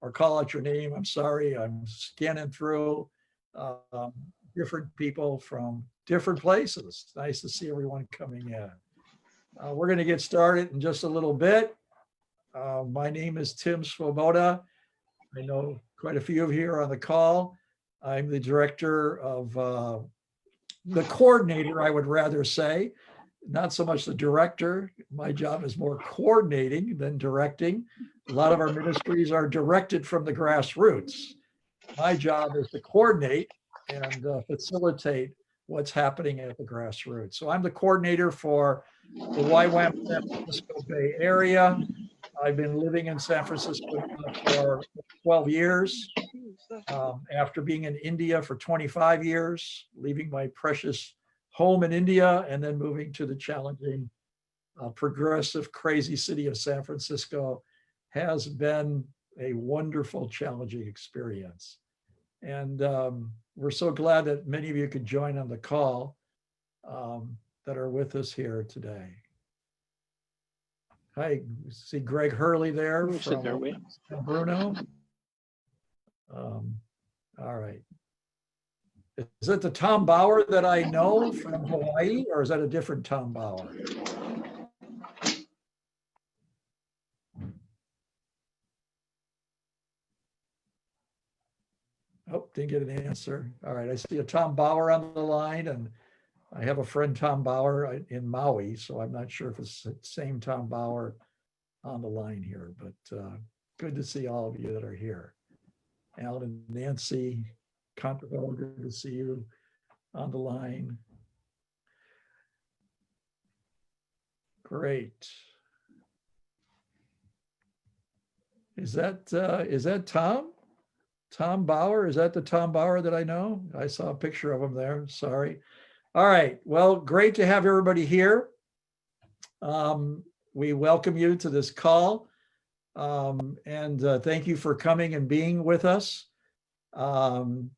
or call out your name. I'm sorry, I'm scanning through different people from different places. It's nice to see everyone coming in. We're going to get started in just a little bit. My name is Tim Swoboda. I know quite a few of you are on the call. I'm the director of, the coordinator, I would rather say, not so much the director. My job is more coordinating than directing. A lot of our ministries are directed from the grassroots. My job is to coordinate and facilitate what's happening at the grassroots. So I'm the coordinator for the YWAM San Francisco Bay Area. I've been living in San Francisco for 12 years. After being in India for 25 years, leaving my precious home in India and then moving to the challenging, progressive, crazy city of San Francisco has been a wonderful, challenging experience. And we're so glad that many of you could join on the call that are with us here today. I see Greg Hurley there from San Bruno. All right. Is it the Tom Bauer that I know from Hawaii, or is that a different Tom Bauer? Oh, didn't get an answer. All right, I see a Tom Bauer on the line, and I have a friend, Tom Bauer, in Maui, so I'm not sure if it's the same Tom Bauer on the line here, but good to see all of you that are here. Alan and Nancy, Contravel, good to see you on the line. Great. Is that Tom? Tom Bauer? Is that the Tom Bauer that I know? I saw a picture of him there. Sorry. All right. Well, great to have everybody here. We welcome you to this call. And thank you for coming and being with us.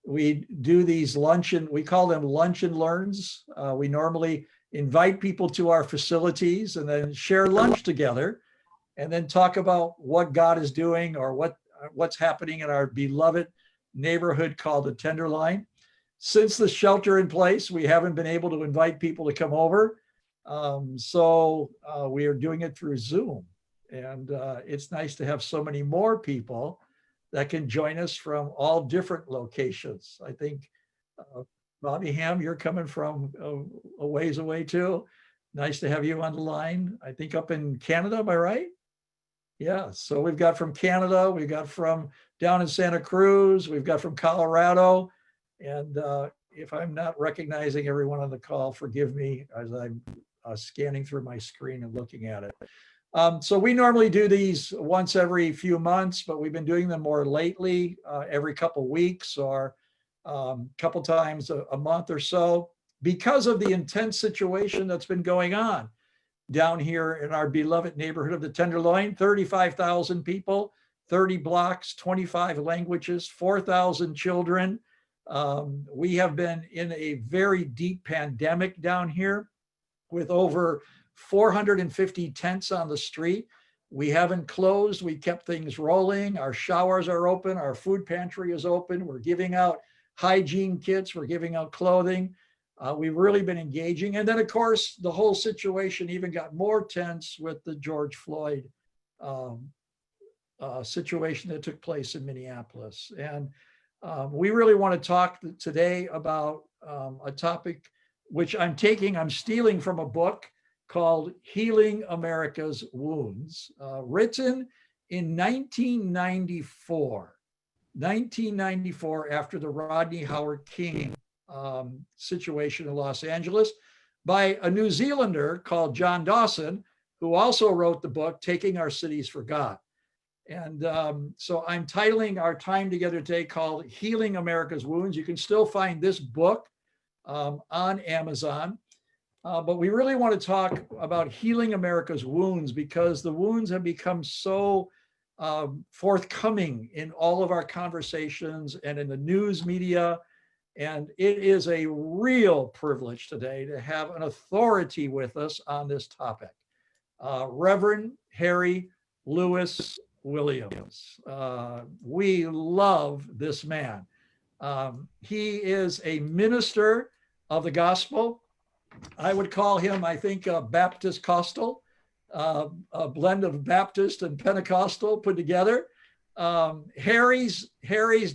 We do these we call them lunch and learns. We normally invite people to our facilities and then share lunch together and then talk about what God is doing or what's happening in our beloved neighborhood called the Tenderloin. Since the shelter in place, we haven't been able to invite people to come over. So we are doing it through Zoom. And it's nice to have so many more people that can join us from all different locations. I think, Bobby Ham, you're coming from a ways away too. Nice to have you on the line. I think up in Canada, am I right? Yeah, so we've got from Canada, we've got from down in Santa Cruz, we've got from Colorado. And if I'm not recognizing everyone on the call, forgive me as I'm scanning through my screen and looking at it. So we normally do these once every few months, but we've been doing them more lately, every couple weeks or couple times a month or so, because of the intense situation that's been going on down here in our beloved neighborhood of the Tenderloin. 35,000 people, 30 blocks, 25 languages, 4,000 children. We have been in a very deep pandemic down here with over 450 tents on the street. We haven't closed. We kept things rolling. Our showers are open. Our food pantry is open. We're giving out hygiene kits. We're giving out clothing. We've really been engaging. And then, of course, the whole situation even got more tense with the George Floyd situation that took place in Minneapolis. And we really want to talk today about a topic which I'm stealing from a book called Healing America's Wounds, written in 1994. 1994, after the Rodney Howard King situation in Los Angeles, by a New Zealander called John Dawson, who also wrote the book, Taking Our Cities for God. And so I'm titling our time together today called Healing America's Wounds. You can still find this book on Amazon. But we really want to talk about healing America's wounds because the wounds have become so forthcoming in all of our conversations and in the news media. And it is a real privilege today to have an authority with us on this topic. Reverend Harry Lewis Williams. We love this man. He is a minister of the gospel. I would call him, I think, a Baptist Costal, a blend of Baptist and Pentecostal put together. Harry's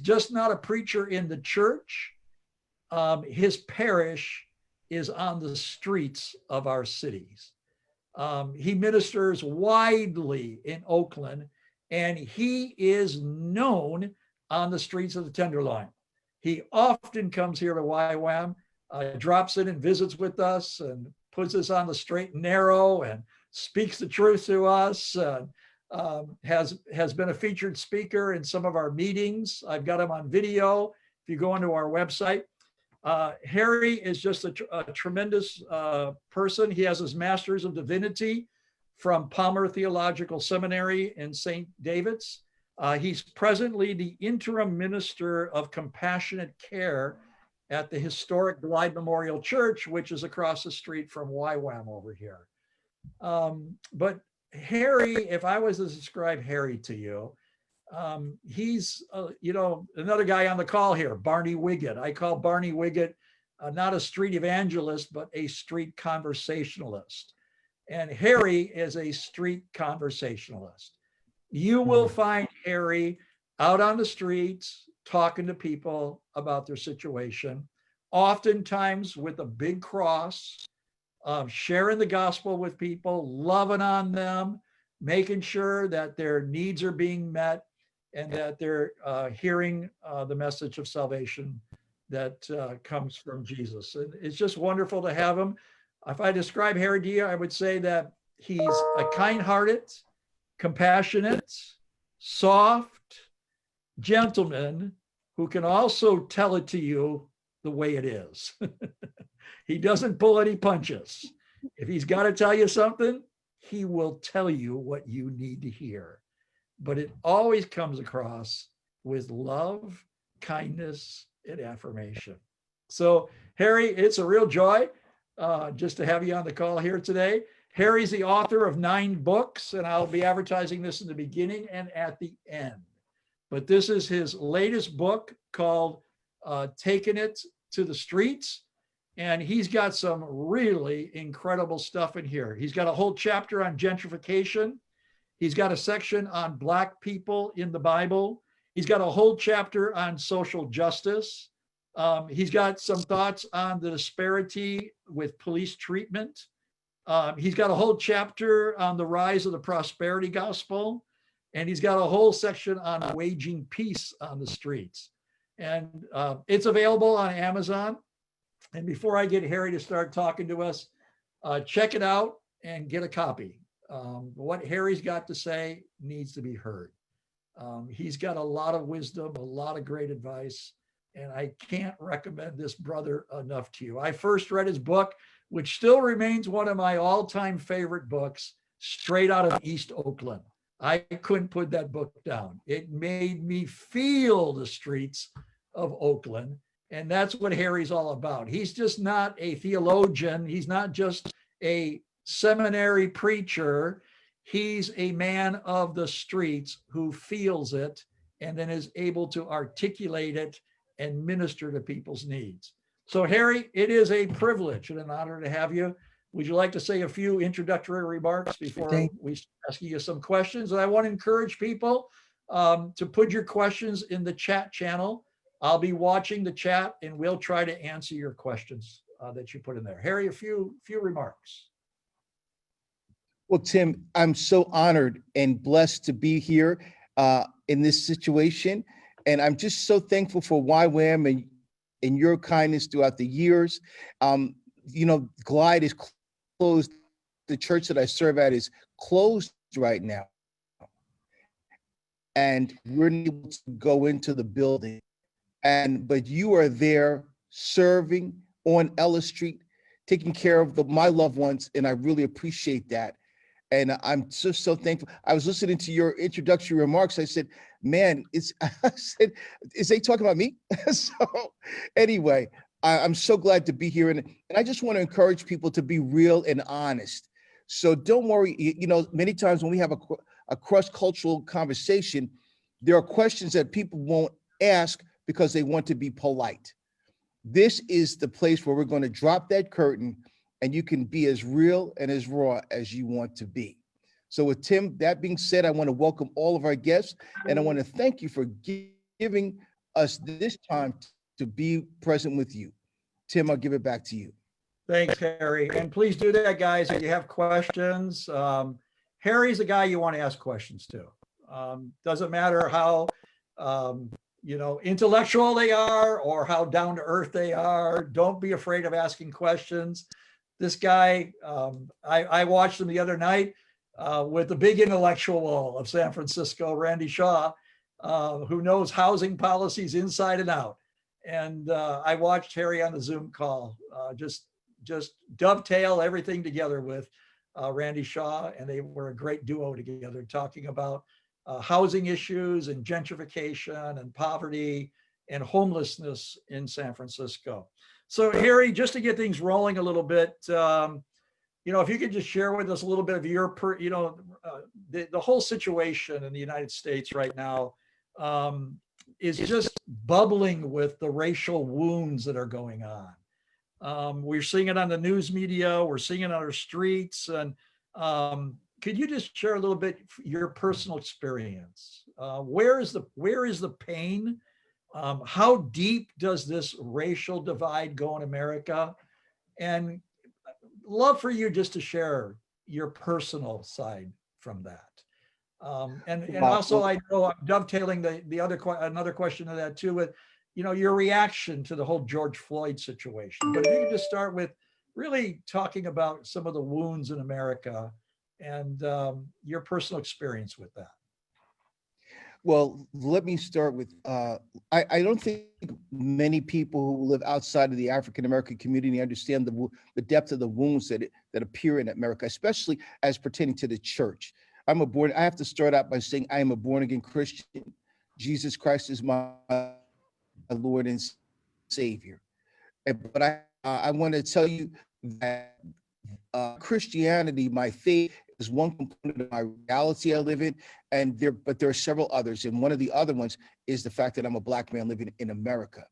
just not a preacher in the church. His parish is on the streets of our cities. He ministers widely in Oakland, and he is known on the streets of the Tenderloin. He often comes here to YWAM, drops in and visits with us and puts us on the straight and narrow and speaks the truth to us. Has been a featured speaker in some of our meetings. I've got him on video. If you go onto our website, Harry is just a tremendous person. He has his Master's of Divinity from Palmer Theological Seminary in St. David's. He's presently the interim minister of compassionate care at the historic Glide Memorial Church, which is across the street from YWAM over here. But Harry, if I was to describe Harry to you, he's, another guy on the call here, Barney Wiggett. I call Barney Wiggett not a street evangelist, but a street conversationalist. And Harry is a street conversationalist. You will find Harry out on the streets talking to people about their situation, oftentimes with a big cross, sharing the gospel with people, loving on them, making sure that their needs are being met and that they're hearing the message of salvation that comes from Jesus. And it's just wonderful to have him. If I describe Harry to you, I would say that he's a kind-hearted, compassionate, soft gentleman who can also tell it to you the way it is. He doesn't pull any punches. If he's got to tell you something, he will tell you what you need to hear. But it always comes across with love, kindness, and affirmation. So, Harry, it's a real joy just to have you on the call here today. Harry's the author of 9 books, and I'll be advertising this in the beginning and at the end. But this is his latest book called Taking It to the Streets. And he's got some really incredible stuff in here. He's got a whole chapter on gentrification. He's got a section on Black people in the Bible. He's got a whole chapter on social justice. He's got some thoughts on the disparity with police treatment. He's got a whole chapter on the rise of the prosperity gospel. And he's got a whole section on waging peace on the streets. And it's available on Amazon. And before I get Harry to start talking to us, check it out and get a copy. What Harry's got to say needs to be heard. He's got a lot of wisdom, a lot of great advice, and I can't recommend this brother enough to you. I first read his book, which still remains one of my all-time favorite books, straight out of East Oakland. I couldn't put that book down. It made me feel the streets of Oakland. And that's what Harry's all about. He's just not a theologian. He's not just a seminary preacher. He's a man of the streets who feels it and then is able to articulate it and minister to people's needs. So, Harry, it is a privilege and an honor to have you. Would you like to say a few introductory remarks before we start asking you some questions? And I want to encourage people to put your questions in the chat channel. I'll be watching the chat and we'll try to answer your questions that you put in there. Harry, a few remarks. Well, Tim, I'm so honored and blessed to be here in this situation. And I'm just so thankful for YWAM and your kindness throughout the years. Glide is closed. The church that I serve at is closed right now. And we're not able to go into the building. But you are there serving on Ellis Street, taking care of my loved ones, and I really appreciate that. And I'm just so thankful. I was listening to your introductory remarks. I said, man, is they talking about me? So anyway, I'm so glad to be here. And I just want to encourage people to be real and honest. So don't worry. Many times when we have a cross-cultural conversation, there are questions that people won't ask because they want to be polite. This is the place where we're going to drop that curtain and you can be as real and as raw as you want to be. So with Tim, that being said, I want to welcome all of our guests and I want to thank you for giving us this time to be present with you. Tim, I'll give it back to you. Thanks, Harry. And please do that, guys, if you have questions. Harry's the guy you want to ask questions to. Doesn't matter how intellectual they are or how down to earth they are. Don't be afraid of asking questions. This guy, I watched him the other night with the big intellectual of San Francisco, Randy Shaw, who knows housing policies inside and out. And I watched Harry on the Zoom call, just dovetail everything together with Randy Shaw, and they were a great duo together, talking about housing issues and gentrification and poverty and homelessness in San Francisco. So Harry, just to get things rolling a little bit, if you could just share with us a little bit of your, the whole situation in the United States right now is just bubbling with the racial wounds that are going on. We're seeing it on the news media, we're seeing it on our streets, and could you just share a little bit your personal experience? Where is the pain? How deep does this racial divide go in America? And love for you just to share your personal side from that. And also, I know I'm dovetailing another question to that too, with your reaction to the whole George Floyd situation. But if you could just start with really talking about some of the wounds in America and your personal experience with that. Well, let me start with, I don't think many people who live outside of the African-American community understand the depth of the wounds that appear in America, especially as pertaining to the church. I have to start out by saying I am a born-again Christian. Jesus Christ is my Lord and Savior. But I want to tell you that Christianity, my faith, is one component of my reality I live in, but there are several others, and one of the other ones is the fact that I'm a Black man living in America.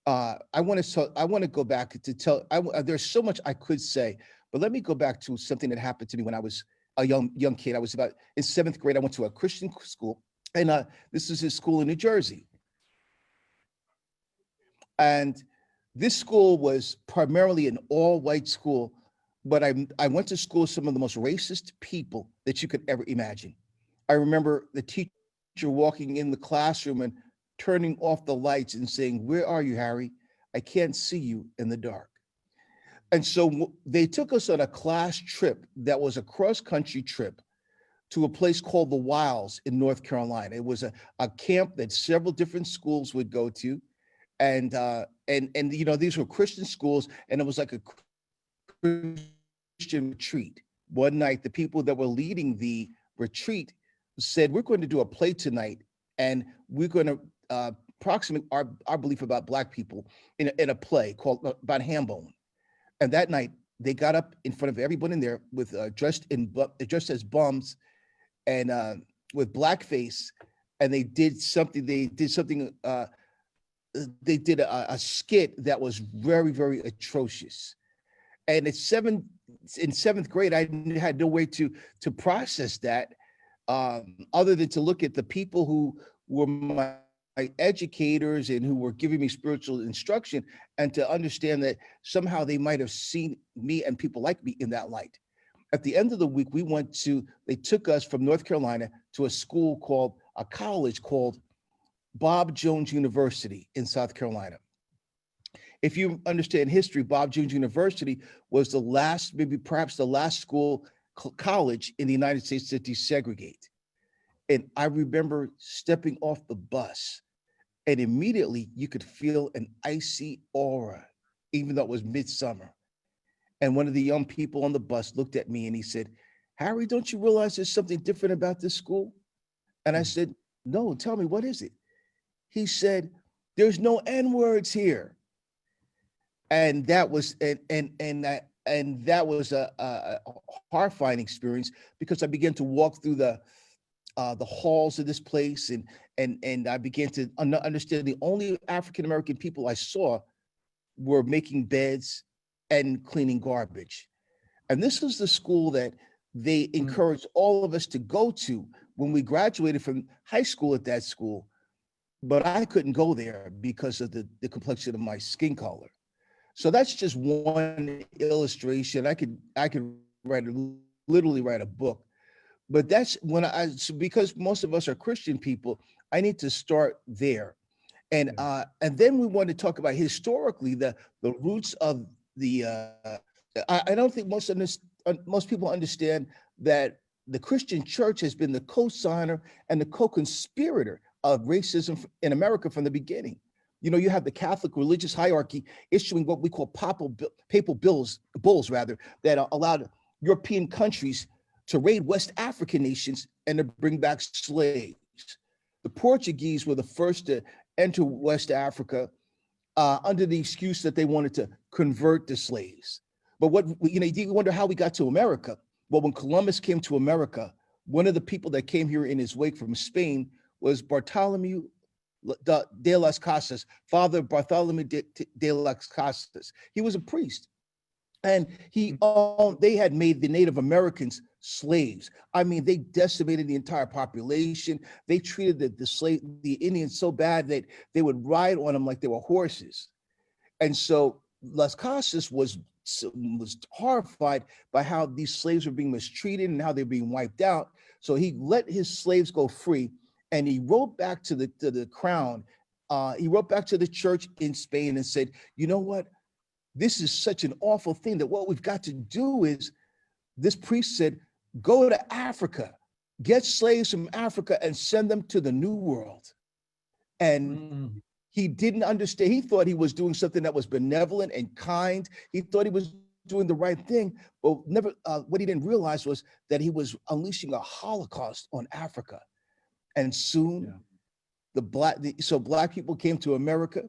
I want to go back to tell. There's so much I could say, but let me go back to something that happened to me when I was a young kid. I was about in 7th grade. I went to a Christian school, and this is his school in New Jersey, and this school was primarily an all-white school. But I went to school with some of the most racist people that you could ever imagine. I remember the teacher walking in the classroom and turning off the lights and saying, "Where are you, Harry? I can't see you in the dark." And so they took us on a class trip that was a cross-country trip to a place called the Wilds in North Carolina. It was a camp that several different schools would go to. And these were Christian schools, and it was like a Christian retreat. One night, the people that were leading the retreat said, "We're going to do a play tonight, and we're going to approximate our belief about Black people in a play called about Hambone." And that night, they got up in front of everyone in there with dressed as bums and with blackface, and they did a skit that was very, very atrocious. And in 7th grade, I had no way to process that other than to look at the people who were my educators and who were giving me spiritual instruction, and to understand that somehow they might have seen me and people like me in that light. At the end of the week, they took us from North Carolina to a college called Bob Jones University in South Carolina. If you understand history, Bob Jones University was the last, maybe perhaps the last college in the United States to desegregate. And I remember stepping off the bus, and immediately you could feel an icy aura, even though it was midsummer. And one of the young people on the bus looked at me and he said, "Harry, don't you realize there's something different about this school?" And I said, "No, tell me, what is it?" He said, "There's no N-words here." And that was that was a horrifying experience, because I began to walk through the halls of this place, and I began to understand the only African American people I saw were making beds and cleaning garbage. And this was the school that they encouraged all of us to go to when we graduated from high school at that school. But I couldn't go there because of the complexion of my skin color. So that's just one illustration. I could literally write a book. But that's when because most of us are Christian people, I need to start there. And then we want to talk about historically the roots of the I don't think most people understand that the Christian church has been the co-signer and the co-conspirator of racism in America from the beginning. You know, you have the Catholic religious hierarchy issuing what we call papal bulls that allowed European countries to raid West African nations and to bring back slaves. The Portuguese were the first to enter West Africa under the excuse that they wanted to convert the slaves. But you wonder how we got to America. Well, when Columbus came to America, one of the people that came here in his wake from Spain was Bartholomew de las Casas, Father Bartholomew de las Casas. He was a priest. And they had made the Native Americans slaves. I mean, they decimated the entire population. They treated the Indians so bad that they would ride on them like they were horses. And so Las Casas was horrified by how these slaves were being mistreated and how they were being wiped out. So he let his slaves go free, and he wrote back to the crown. He wrote back to the church in Spain and said, you know what? This is such an awful thing that what we've got to do is, this priest said, go to Africa, get slaves from Africa and send them to the New World. And he didn't understand. He thought he was doing something that was benevolent and kind. He thought he was doing the right thing, but what he didn't realize was that he was unleashing a Holocaust on Africa. And soon black people came to America.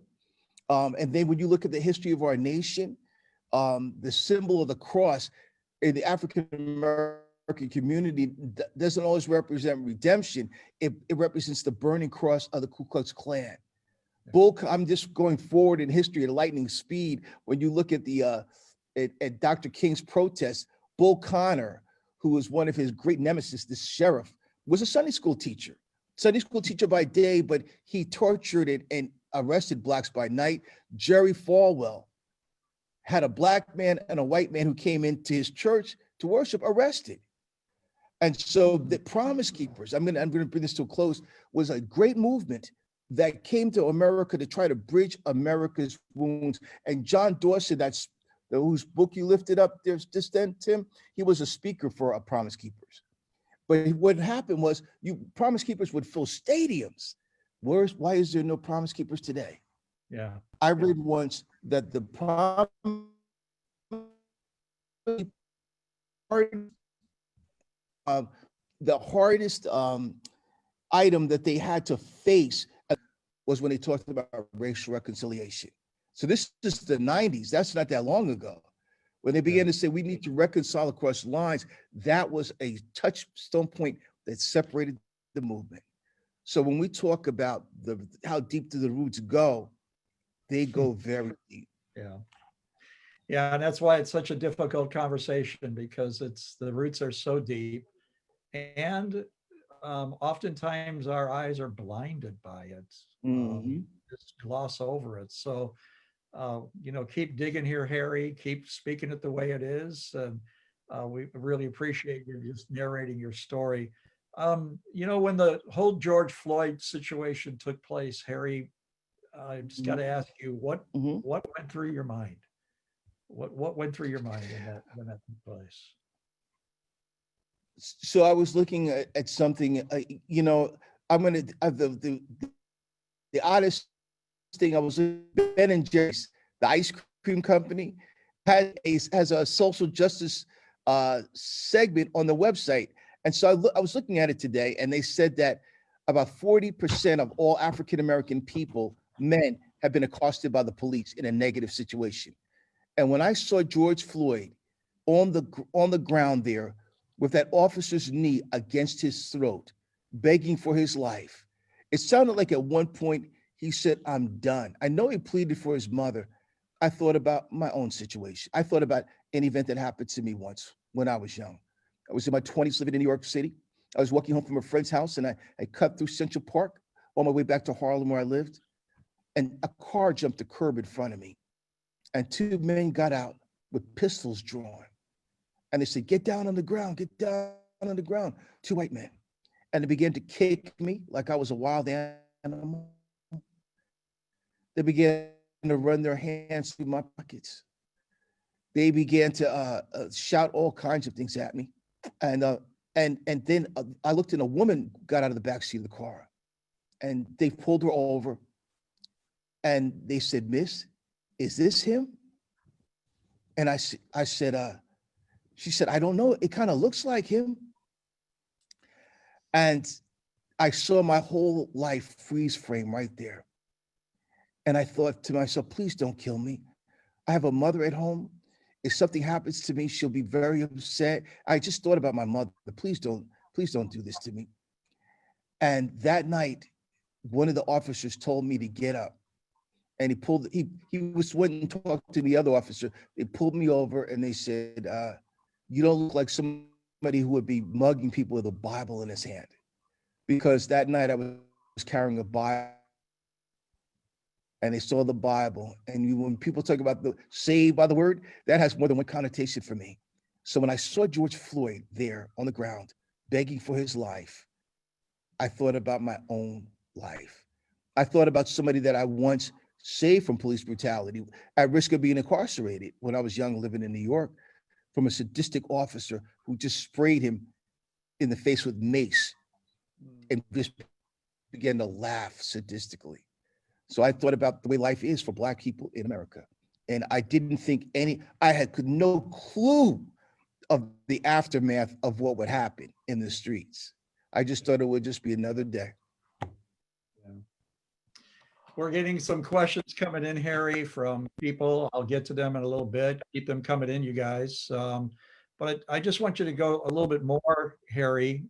And then when you look at the history of our nation, the symbol of the cross in the African American community doesn't always represent redemption. It represents the burning cross of the Ku Klux Klan. I'm just going forward in history at lightning speed. When you look at at Dr. King's protest, Bull Connor, who was one of his great nemesis, the sheriff, was a Sunday school teacher by day, but he tortured and arrested blacks by night. Jerry Falwell had a black man and a white man who came into his church to worship arrested. And so the Promise Keepers, I'm going to bring this to a close, was a great movement that came to America to try to bridge America's wounds. And John Dawson, whose book you lifted up there just then, Tim, he was a speaker for Promise Keepers. But what happened was Promise Keepers would fill stadiums. Why is there no Promise Keepers today? Yeah. I read once that the hardest item that they had to face was when they talked about racial reconciliation. So this is the 90s. That's not that long ago. When they began to say we need to reconcile across lines, that was a touchstone point that separated the movement. So when we talk about how deep do the roots go, they go very deep. Yeah, and that's why it's such a difficult conversation, because the roots are so deep, and oftentimes our eyes are blinded by it. Just gloss over it. So keep digging here, Harry. Keep speaking it the way it is, and we really appreciate you just narrating your story. When the whole George Floyd situation took place, Harry, I just got to ask you, what went through your mind? What went through your mind when that took place? So I was looking at something. I'm gonna the oddest thing. I was Ben and Jerry's, the ice cream company, has a social justice segment on the website. And so I was looking at it today, and they said that about 40% of all African-American people, men, have been accosted by the police in a negative situation. And when I saw George Floyd on the ground there with that officer's knee against his throat, begging for his life. It sounded like at one point he said, "I'm done." I know he pleaded for his mother. I thought about my own situation. I thought about an event that happened to me once when I was young. I was in my 20s living in New York City. I was walking home from a friend's house, and I cut through Central Park on my way back to Harlem where I lived, and a car jumped the curb in front of me, and two men got out with pistols drawn, and they said, "Get down on the ground, get down on the ground." Two white men, and they began to kick me like I was a wild animal. They began to run their hands through my pockets. They began to shout all kinds of things at me, and then I looked, and a woman got out of the back seat of the car, and they pulled her over, and they said, "Miss, is this him?" And I said, she said, "I don't know. It kind of looks like him." And I saw my whole life freeze frame right there. And I thought to myself, please don't kill me. I have a mother at home. If something happens to me, she'll be very upset. I just thought about my mother. Please don't do this to me. And that night, one of the officers told me to get up. And he was went and talked to the other officer. They pulled me over and they said, "You don't look like somebody who would be mugging people with a Bible in his hand." Because that night I was carrying a Bible, and they saw the Bible. And when people talk about the saved by the word, that has more than one connotation for me. So when I saw George Floyd there on the ground, begging for his life, I thought about my own life. I thought about somebody that I once saved from police brutality, at risk of being incarcerated when I was young, living in New York, from a sadistic officer who just sprayed him in the face with mace and just began to laugh sadistically. So I thought about the way life is for Black people in America. And I didn't think I had no clue of the aftermath of what would happen in the streets. I just thought it would just be another day. Yeah. We're getting some questions coming in, Harry, from people. I'll get to them in a little bit. Keep them coming in, you guys. But I just want you to go a little bit more, Harry.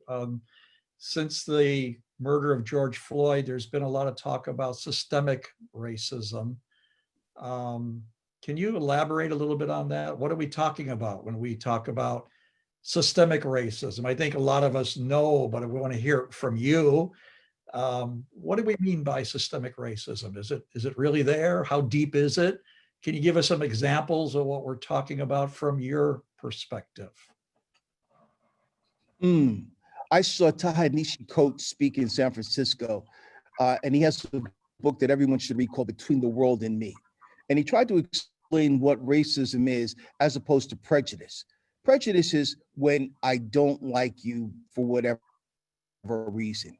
Since the murder of George Floyd, there's been a lot of talk about systemic racism. Can you elaborate a little bit on that? What are we talking about when we talk about systemic racism? I think a lot of us know, but we want to hear it from you. What do we mean by systemic racism? Is it really there? How deep is it? Can you give us some examples of what we're talking about from your perspective? I saw Ta-Nehisi Coates speak in San Francisco, and he has a book that everyone should read called Between the World and Me. And he tried to explain what racism is as opposed to prejudice. Prejudice is when I don't like you for whatever reason.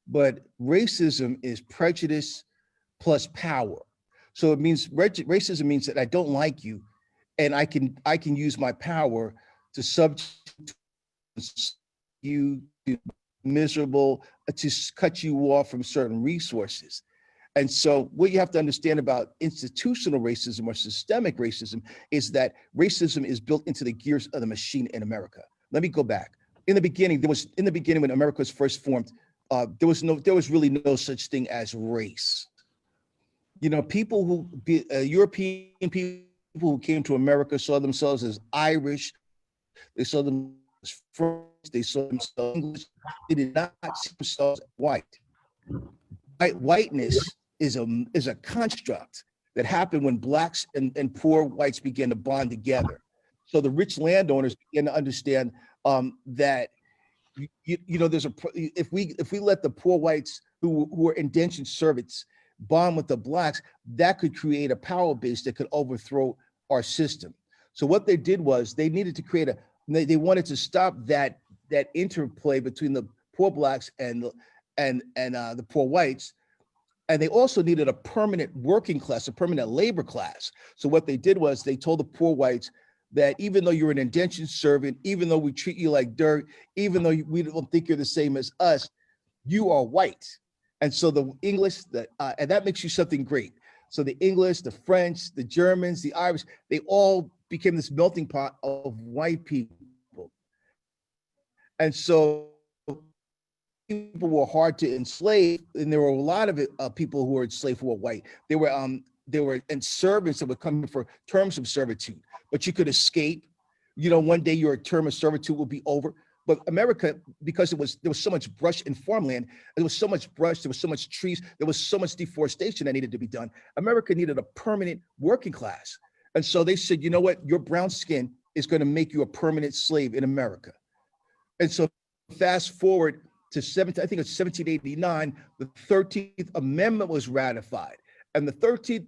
But racism is prejudice plus power. So it means racism means that I don't like you, and I can use my power to subject you to miserable, to cut you off from certain resources. And so what you have to understand about institutional racism or systemic racism is that racism is built into the gears of the machine in America. Let me go back. In the beginning when America was first formed, there was really no such thing as race. You know, European people who came to America saw themselves as Irish, they saw themselves as French, they saw themselves English. They did not see themselves white. Whiteness is a construct that happened when Blacks and poor whites began to bond together. So the rich landowners began to understand that if we let the poor whites who are indentured servants bond with the Blacks, that could create a power base that could overthrow our system. So what they did was they needed to create they wanted to stop that interplay between the poor Blacks and the poor whites. And they also needed a permanent working class, a permanent labor class. So what they did was they told the poor whites that even though you're an indentured servant, even though we treat you like dirt, even though we don't think you're the same as us, you are white. And so the English, and that makes you something great. So the English, the French, the Germans, the Irish, they all became this melting pot of white people. And so people were hard to enslave, and there were a lot of people who were enslaved who were white. They were in servants that were coming for terms of servitude, but you could escape. You know, one day your term of servitude will be over. But America, because there was so much brush and farmland, there was so much brush, there was so much trees, there was so much deforestation that needed to be done. America needed a permanent working class. And so they said, you know what, your brown skin is going to make you a permanent slave in America. And so fast forward to 1789, the 13th Amendment was ratified. And the 13th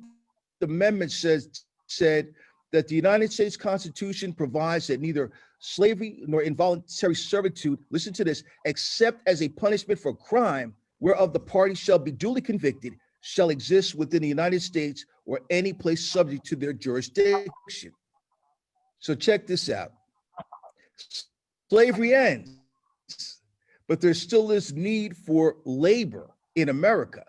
Amendment said that the United States Constitution provides that neither slavery nor involuntary servitude, listen to this, except as a punishment for crime whereof the party shall be duly convicted, shall exist within the United States or any place subject to their jurisdiction. So check this out. Slavery ends, but there's still this need for labor in America.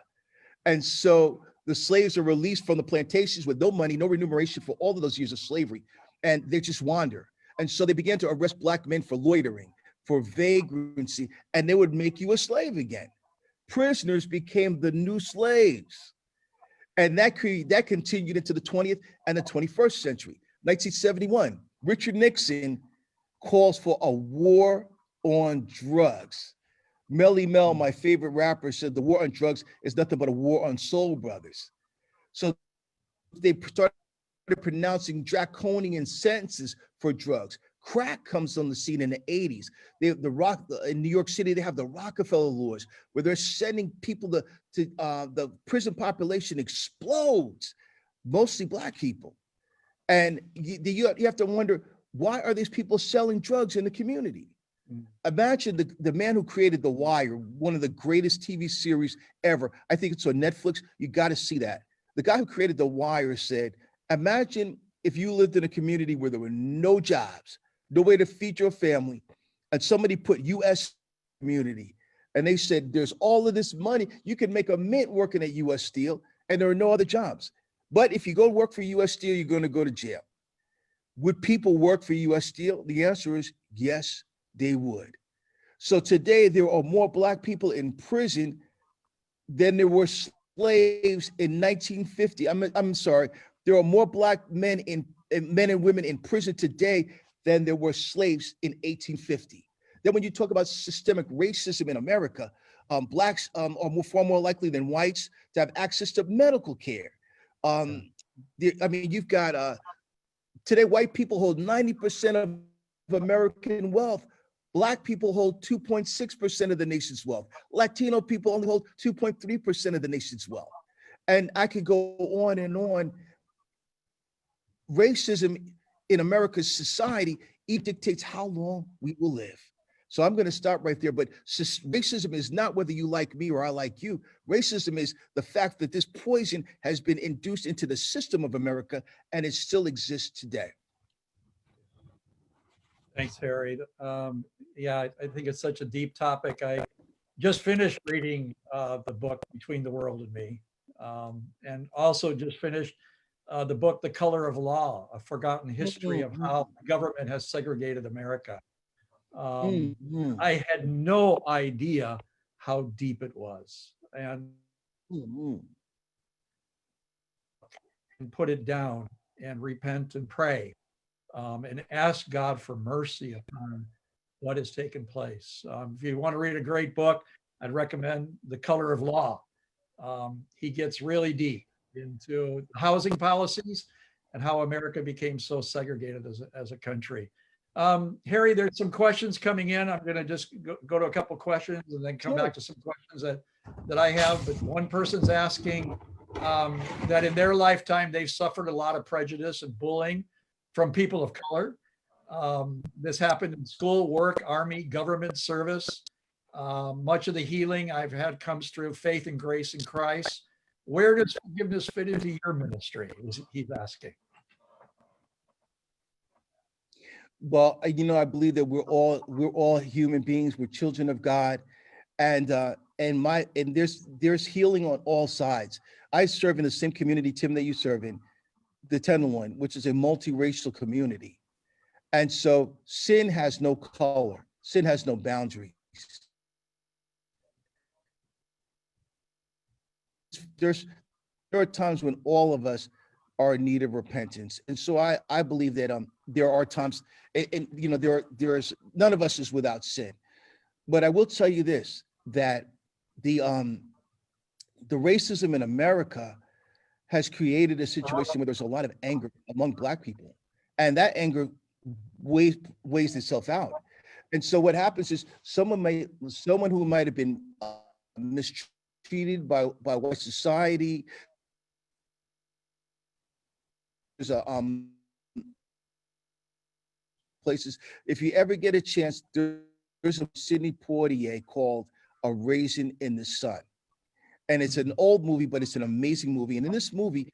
And so the slaves are released from the plantations with no money, no remuneration for all of those years of slavery, and they just wander. And so they began to arrest Black men for loitering, for vagrancy, and they would make you a slave again. Prisoners became the new slaves. And that continued into the 20th and the 21st century. 1971, Richard Nixon calls for a war on drugs. Melly Mel, my favorite rapper, said the war on drugs is nothing but a war on soul brothers. So they started pronouncing draconian sentences for drugs. Crack comes on the scene in the 80s. In New York City, they have the Rockefeller laws where they're sending people to the prison population explodes, mostly Black people. And you have to wonder, why are these people selling drugs in the community? Imagine the man who created The Wire, one of the greatest TV series ever. I think it's on Netflix. You got to see that. The guy who created The Wire said, imagine if you lived in a community where there were no jobs, no way to feed your family, and somebody put U.S. community, and they said, there's all of this money. You can make a mint working at U.S. Steel, and there are no other jobs. But if you go work for U.S. Steel, you're going to go to jail. Would people work for U.S. Steel? The answer is yes, they would. So today there are more Black people in prison than there were slaves in 1950. I'm sorry. There are more Black men and women in prison today than there were slaves in 1850. Then when you talk about systemic racism in America, Blacks are far more likely than whites to have access to medical care. You've got today white people hold 90% of American wealth. Black people hold 2.6% of the nation's wealth. Latino people only hold 2.3% of the nation's wealth. And I could go on and on. Racism in America's society, it dictates how long we will live. So I'm going to stop right there. But racism is not whether you like me or I like you. Racism is the fact that this poison has been induced into the system of America and it still exists today. Thanks, Harry. Yeah, I think it's such a deep topic. I just finished reading the book Between the World and Me, and also just finished the book The Color of Law, A Forgotten History of How the Government Has Segregated America. I had no idea how deep it was, and put it down and repent and pray. And ask God for mercy upon what has taken place. If you want to read a great book, I'd recommend The Color of Law. He gets really deep into housing policies and how America became so segregated as a country. Harry, there's some questions coming in. I'm going to just go to a couple questions and then come back to some questions that I have. But one person's asking that in their lifetime, they've suffered a lot of prejudice and bullying from people of color. This happened in school, work, army, government service. Much of the healing I've had comes through faith and grace in Christ. Where does forgiveness fit into your ministry? He's asking. Well, I believe that we're all human beings. We're children of God, and there's healing on all sides. I serve in the same community, Tim, that you serve in, the Tenderloin, which is a multiracial community. And so sin has no color, sin has no boundaries. there's there are times when all of us are in need of repentance. And so I believe that there are times, and you know, there's none of us is without sin. But I will tell you this, that the racism in America has created a situation where there's a lot of anger among Black people. And that anger weighs itself out. And so what happens is someone who might have been mistreated by white society, there's a places. If you ever get a chance, there's a Sidney Poitier called A Raisin in the Sun. And it's an old movie, but it's an amazing movie. And in this movie,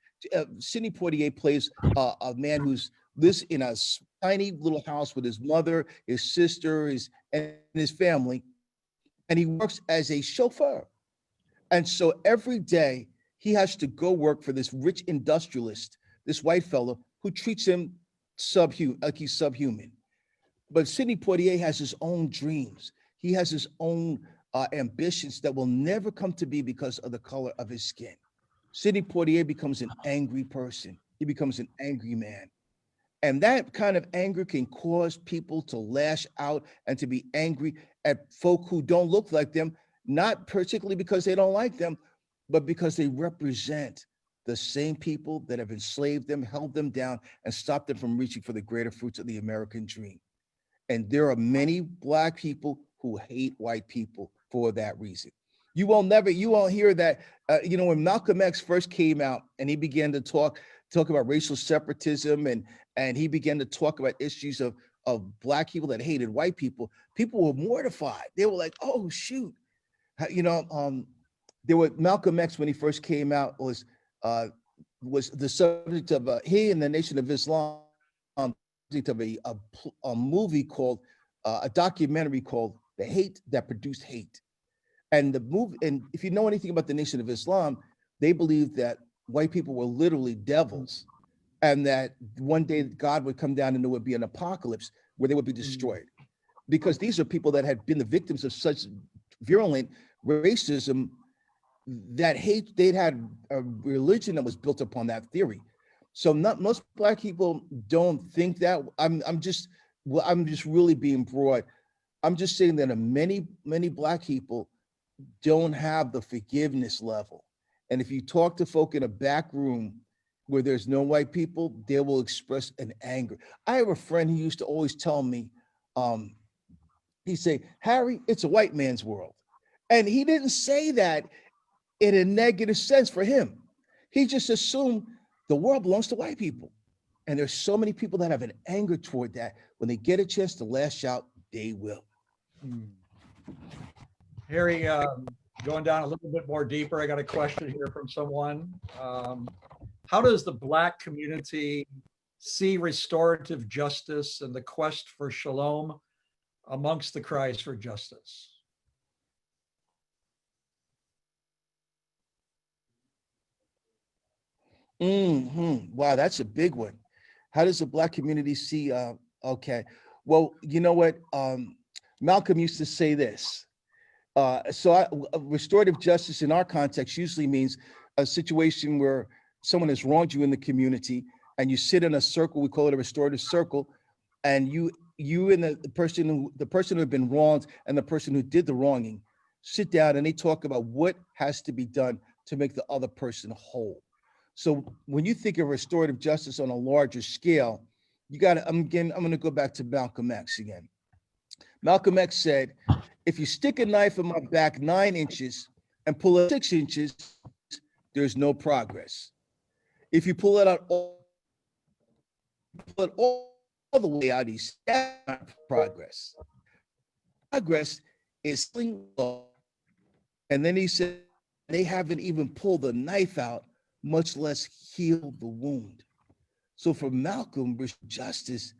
Sidney Poitier plays a man who's lives in a tiny little house with his mother, his sister, and his family. And he works as a chauffeur. And so every day he has to go work for this rich industrialist, this white fellow who treats him like he's subhuman. But Sidney Poitier has his own dreams. He has his own ambitions that will never come to be because of the color of his skin. Sidney Poitier becomes an angry person. He becomes an angry man. And that kind of anger can cause people to lash out and to be angry at folk who don't look like them, not particularly because they don't like them, but because they represent the same people that have enslaved them, held them down, and stopped them from reaching for the greater fruits of the American dream. And there are many Black people who hate white people for that reason. You won't hear that, when Malcolm X first came out and he began to talk about racial separatism and he began to talk about issues of Black people that hated white people were mortified. They were like, oh, shoot. Malcolm X, when he first came out, was the subject of he and the Nation of Islam, subject of a movie called, a documentary called The Hate That Produced Hate. And the movie, and if you know anything about the Nation of Islam, they believe that white people were literally devils, and that one day God would come down and there would be an apocalypse where they would be destroyed, because these are people that had been the victims of such virulent racism that they'd had a religion that was built upon that theory. So most Black people don't think that. I'm just really being broad. I'm just saying that many Black people don't have the forgiveness level. And if you talk to folk in a back room where there's no white people, they will express an anger. I have a friend who used to always tell me, he'd say, Harry, it's a white man's world. And he didn't say that in a negative sense for him. He just assumed the world belongs to white people. And there's so many people that have an anger toward that. When they get a chance to lash out, they will. Harry, going down a little bit more deeper, I got a question here from someone. How does the Black community see restorative justice and the quest for shalom amongst the cries for justice? Wow, that's a big one. How does the Black community see? Okay, well, you know what? Malcolm used to say this. Restorative justice in our context usually means a situation where someone has wronged you in the community, and you sit in a circle. We call it a restorative circle, and you and the person who had been wronged and the person who did the wronging sit down, and they talk about what has to be done to make the other person whole. So when you think of restorative justice on a larger scale, I'm going to go back to Malcolm X again. Malcolm X said, if you stick a knife in my back 9 inches and pull it 6 inches, there's no progress. If you pull it out all the way out, he's not progress. Progress is, and then he said, they haven't even pulled the knife out, much less heal the wound. So for Malcolm, justice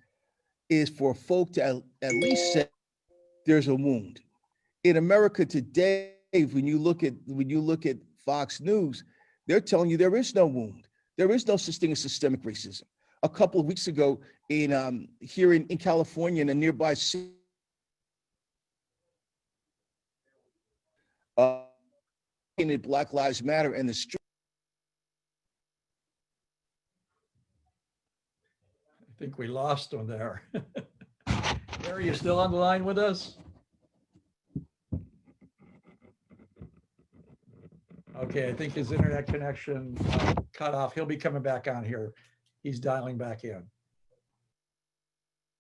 is for folk to at least say there's a wound. In America today, when you look at Fox News, they're telling you there is no wound. There is no such thing as systemic racism. A couple of weeks ago, here in California, in a nearby city, Black Lives Matter and the street. I think we lost him there. Harry, you still on the line with us? Okay, I think his internet connection cut off. He'll be coming back on here. He's dialing back in.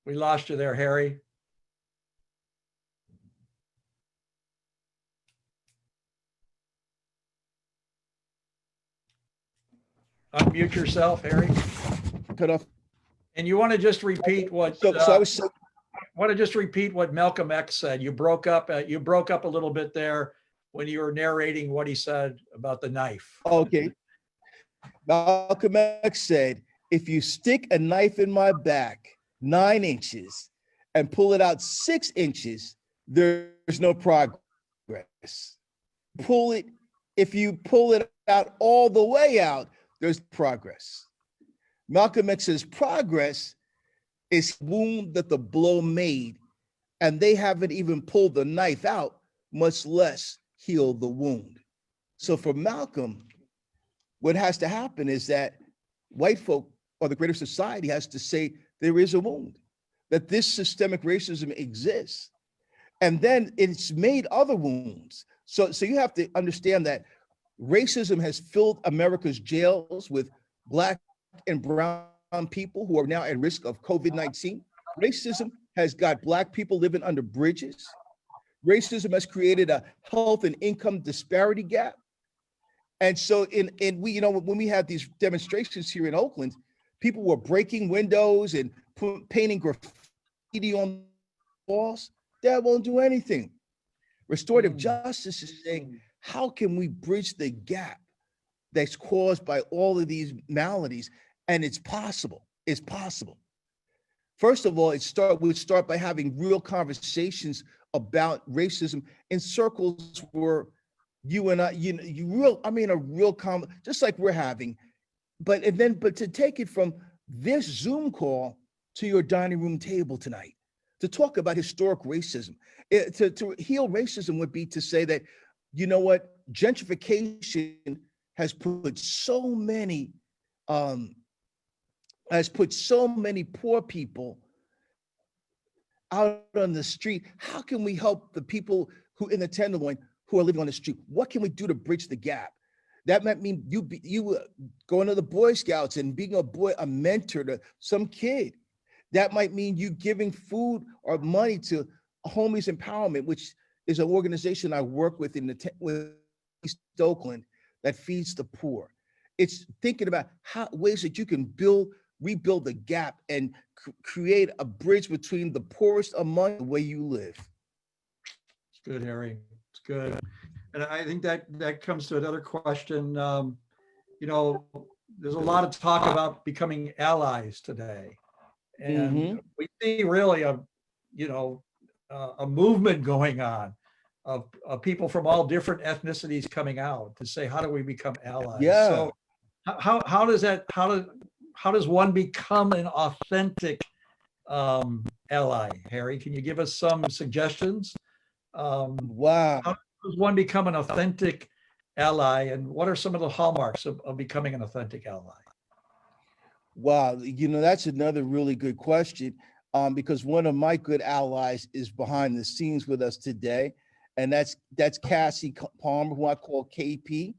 We lost you there, Harry. Unmute yourself, Harry. Cut off. And you want to just repeat what? So I was saying, want to just repeat what Malcolm X said. You broke up a little bit there when you were narrating what he said about the knife. okay. Malcolm X said, if you stick a knife in my back 9 inches and pull it out 6 inches, there's no progress. If you pull it out all the way out, there's progress. Malcolm X says progress is wound that the blow made, and they haven't even pulled the knife out, much less heal the wound. So for Malcolm, what has to happen is that white folk or the greater society has to say there is a wound, that this systemic racism exists, and then it's made other wounds. So you have to understand that racism has filled America's jails with Black and brown people who are now at risk of COVID-19. Racism has got Black people living under bridges. Racism has created a health and income disparity gap. And so when we had these demonstrations here in Oakland, people were breaking windows and painting graffiti on walls. That won't do anything. Restorative justice is saying, how can we bridge the gap that's caused by all of these maladies? And it's possible. It's possible. First of all, we'd start by having real conversations about racism in circles where you and I, a real just like we're having, but to take it from this Zoom call to your dining room table tonight, to talk about historic racism. To heal racism would be to say that, you know what, gentrification has put so many poor people out on the street. How can we help the people who in the Tenderloin who are living on the street? What can we do to bridge the gap? That might mean you going to the Boy Scouts and being a mentor to some kid. That might mean you giving food or money to Homies Empowerment, which is an organization I work with with East Oakland that feeds the poor. It's thinking about ways that you can rebuild the gap and create a bridge between the poorest among the way you live. It's good, Harry. It's good. And I think that comes to another question. There's a lot of talk about becoming allies today. And we see really a movement going on of people from all different ethnicities coming out to say, how do we become allies? Yeah. So how does one become an authentic ally? Harry, can you give us some suggestions? Wow. How does one become an authentic ally, and what are some of the hallmarks of becoming an authentic ally? Wow, that's another really good question, because one of my good allies is behind the scenes with us today, and that's Cassie Palmer, who I call KP.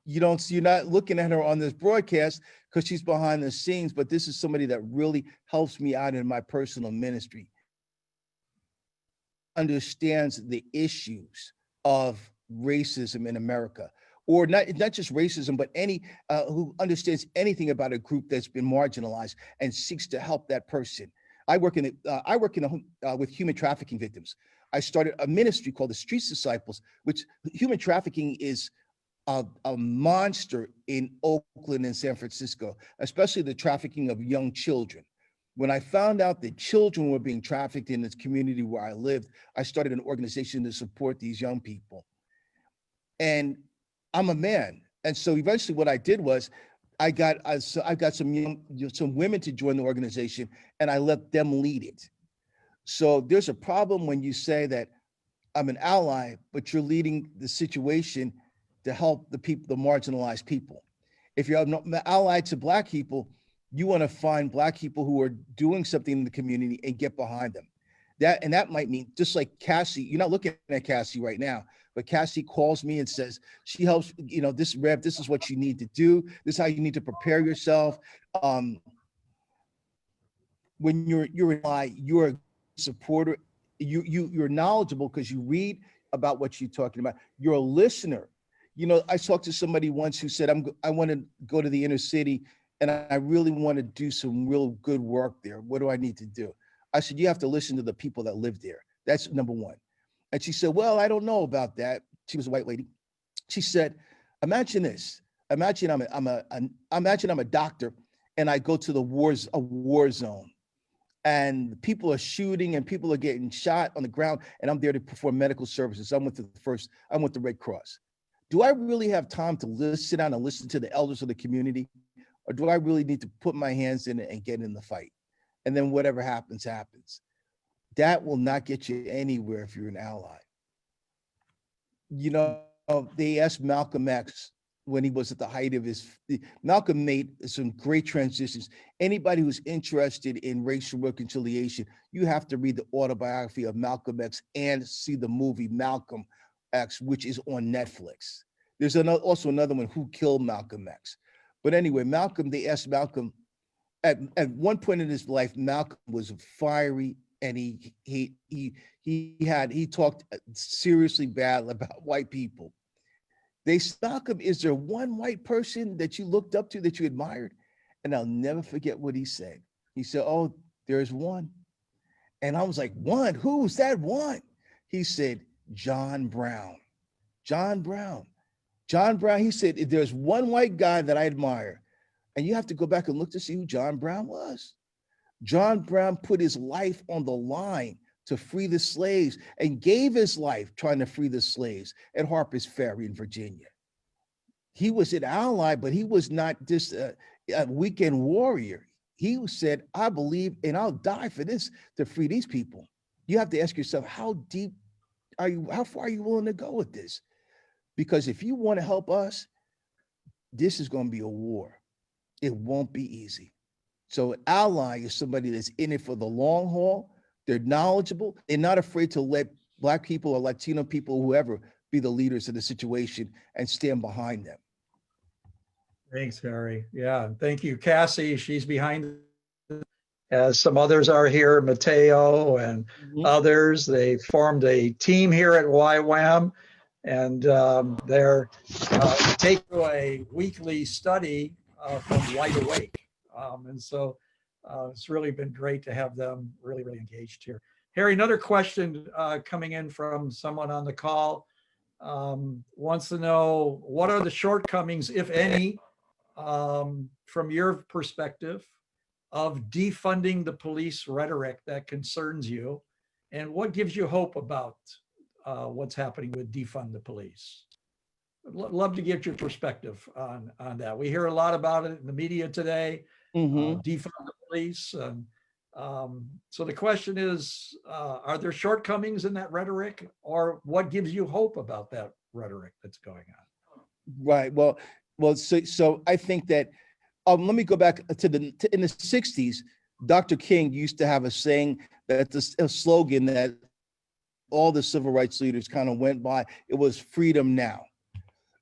You're not looking at her on this broadcast because she's behind the scenes, but this is somebody that really helps me out in my personal ministry. Understands the issues of racism in America, or not just racism, but any who understands anything about a group that's been marginalized and seeks to help that person. I work with human trafficking victims. I started a ministry called the Street Disciples, which human trafficking is a monster in Oakland and San Francisco, especially the trafficking of young children. When I found out that children were being trafficked in this community where I lived, I started an organization to support these young people. And I'm a man. And so eventually what I did was I got some women to join the organization, and I let them lead it. So there's a problem when you say that I'm an ally, but you're leading the situation to help the people, the marginalized people. If you're an ally to Black people, you want to find Black people who are doing something in the community and get behind them. That might mean, just like Cassie, you're not looking at Cassie right now, but Cassie calls me and says she helps, this Rev, this is what you need to do. This is how you need to prepare yourself. When you're an ally, you're a supporter. You're knowledgeable because you read about what you're talking about. You're a listener. I talked to somebody once who said, I want to go to the inner city and I really want to do some real good work there. What do I need to do? I said, you have to listen to the people that live there. That's number one. And she said, well, I don't know about that. She was a white lady. She said, imagine this. Imagine I'm a doctor and I go to a war zone, and people are shooting and people are getting shot on the ground, and I'm there to perform medical services. I'm with the Red Cross. Do I really have time to sit down and listen to the elders of the community? Or do I really need to put my hands in it and get in the fight? And then whatever happens, happens. That will not get you anywhere if you're an ally. They asked Malcolm X when he was at the height of Malcolm made some great transitions. Anybody who's interested in racial reconciliation, you have to read the autobiography of Malcolm X and see the movie Malcolm X, which is on Netflix. There's also another one, Who Killed Malcolm X? But anyway, they asked Malcolm, at one point in his life, Malcolm was fiery, and he talked seriously bad about white people. They asked Malcolm, is there one white person that you looked up to, that you admired? And I'll never forget what he said. He said, oh, there's one. And I was like, one? Who's that one? He said, John Brown. John Brown. John Brown, he said, if there's one white guy that I admire, and you have to go back and look to see who John Brown was. John Brown put his life on the line to free the slaves and gave his life trying to free the slaves at Harper's Ferry in Virginia. He was an ally, but he was not just a weekend warrior. He said, I believe and I'll die for this to free these people. You have to ask yourself, how far are you willing to go with this? Because if you want to help us, this is going to be a war. It won't be easy. So an ally is somebody that's in it for the long haul. They're knowledgeable. They're not afraid to let Black people or Latino people, whoever, be the leaders of the situation and stand behind them. Thanks, Harry. Yeah, thank you, Cassie. She's behind, as some others are here, Mateo and others. They formed a team here at YWAM, and they're taking a weekly study from Wide Awake. And so it's really been great to have them really engaged here. Harry, another question coming in from someone on the call wants to know, what are the shortcomings, if any, from your perspective, of defunding the police rhetoric that concerns you, and what gives you hope about what's happening with defund the police? Love to get your perspective on that. We hear a lot about it in the media today, defund the police. And so the question is, are there shortcomings in that rhetoric, or what gives you hope about that rhetoric that's going on? Right. Well, so I think that, let me go back in the 60s, Dr. King used to have a saying, that a slogan that all the civil rights leaders kind of went by. It was freedom now.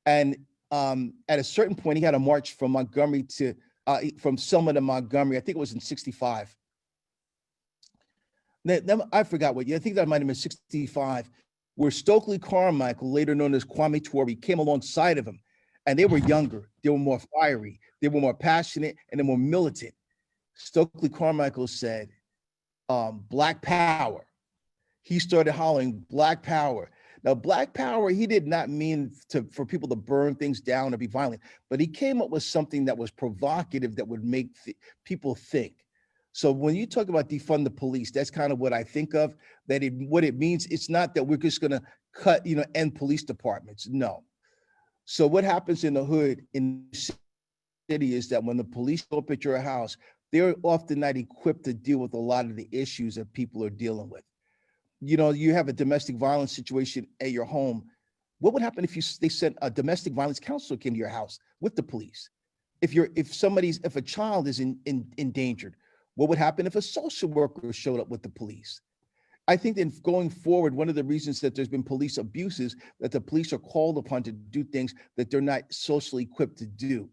And at a certain point, he had a march from Montgomery from Selma to Montgomery. I think it was in 65. I forgot what year. I think that might have been 65, where Stokely Carmichael, later known as Kwame Ture, came alongside of him. And they were younger, they were more fiery, they were more passionate, and they were more militant. Stokely Carmichael said, Black Power. He started hollering Black Power. Now, Black Power, he did not mean for people to burn things down or be violent, but he came up with something that was provocative that would make people think. So when you talk about defund the police, that's kind of what I think of, what it means. It's not that we're just going to cut, end police departments. No. So what happens in the hood in the city is that when the police show up at your house, they're often not equipped to deal with a lot of the issues that people are dealing with. you have a domestic violence situation at your home. What would happen if they sent a domestic violence counselor came to your house with the police? If a child is endangered, what would happen if a social worker showed up with the police? I think that going forward, one of the reasons that there's been police abuses, that the police are called upon to do things that they're not socially equipped to do.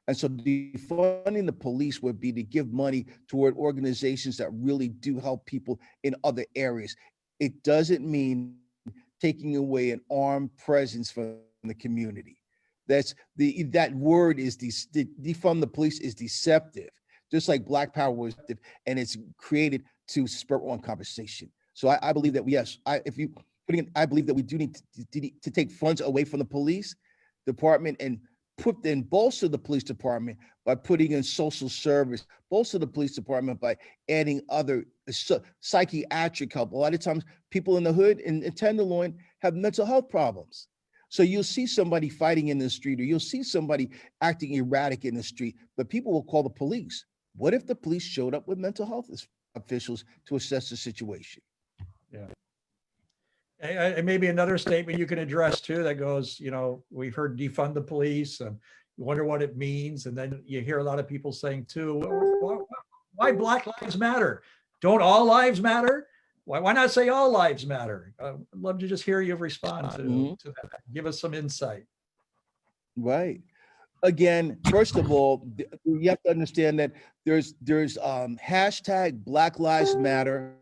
And so defunding the police would be to give money toward organizations that really do help people in other areas. It doesn't mean taking away an armed presence from the community. That word is defund the police is deceptive, just like Black Power was deceptive, and it's created to spur on conversation. So I believe that I believe that we do need to take funds away from the police department and bolster the police department by putting in social service, bolster the police department by adding other psychiatric help. A lot of times people in the hood and Tenderloin have mental health problems. So you'll see somebody fighting in the street, or you'll see somebody acting erratic in the street, but people will call the police. What if the police showed up with mental health officials to assess the situation? Yeah. And maybe another statement you can address too that goes, we've heard defund the police and you wonder what it means. And then you hear a lot of people saying too, why Black Lives Matter? Don't all lives matter? Why not say all lives matter? I'd love to just hear you respond to that. Give us some insight. Right. Again, first of all, you have to understand that there's hashtag Black Lives Matter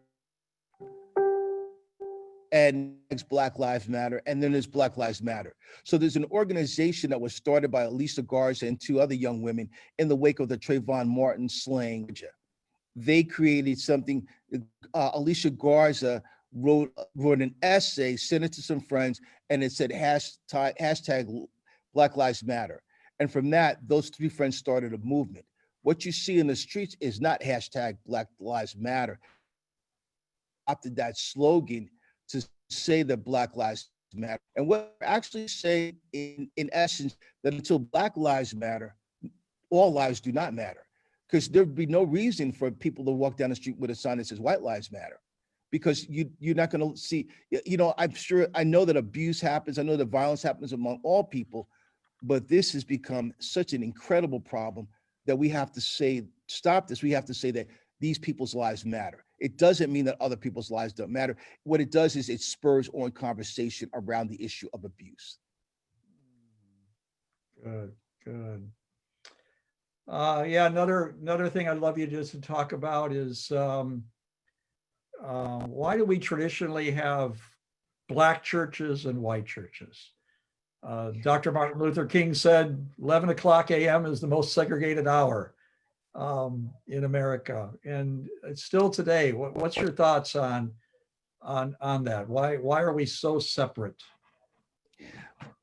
and Black Lives Matter, and then there's Black Lives Matter. So there's an organization that was started by Alicia Garza and two other young women in the wake of the Trayvon Martin slaying. They created something. Alicia Garza wrote an essay, sent it to some friends, and it said hashtag Black Lives Matter. And from that, those three friends started a movement. What you see in the streets is not hashtag Black Lives Matter. Adopted that slogan to say that Black Lives Matter. And what we're actually saying in essence, that until Black Lives Matter, all lives do not matter. Because there'd be no reason for people to walk down the street with a sign that says White Lives Matter. Because you're not going to see, I know that abuse happens. I know that violence happens among all people, but this has become such an incredible problem that we have to say, stop this. We have to say that these people's lives matter. It doesn't mean that other people's lives don't matter. What it does is it spurs on conversation around the issue of abuse. Good. Another thing I'd love you just to talk about is why do we traditionally have Black churches and white churches? Dr. Martin Luther King said 11 o'clock a.m. is the most segregated hour in America, and it's still today. What's your thoughts on that? Why are we so separate?